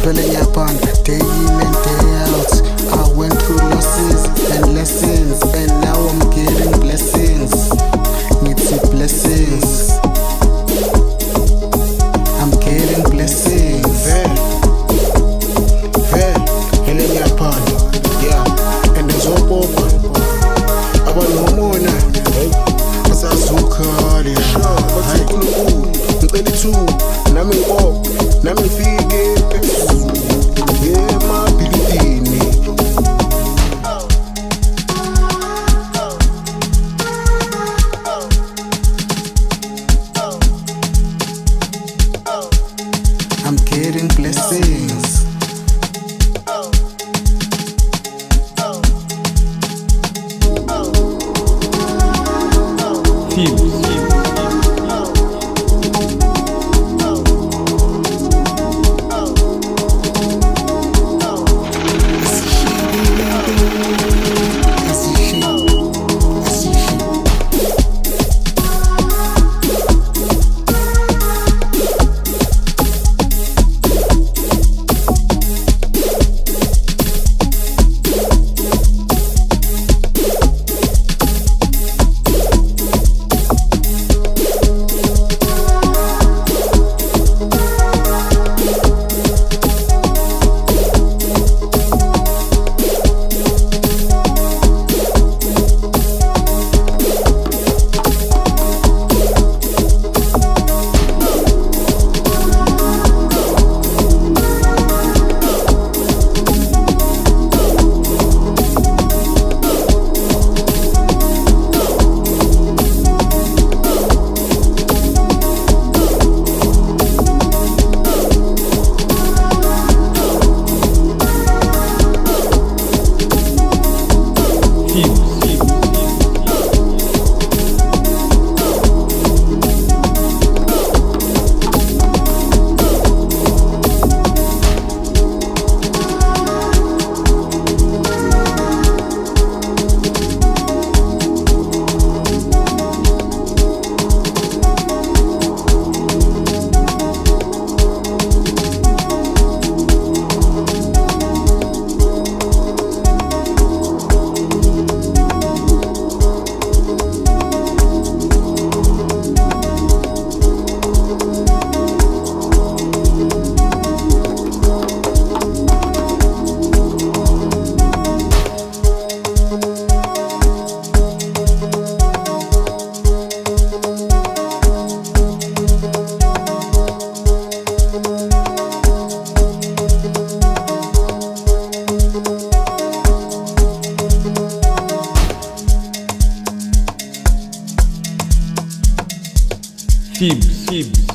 Feeling your bond, day in and day out. I went through losses and lessons, and now I'm getting blessings. Need some blessings. I'm getting blessings. Feeling your bond, yeah. And there's hope over. I want no more now. What's that so called? What's it cool? I'm 32. Nami walk, nami figure. I'm getting blessings. Fib.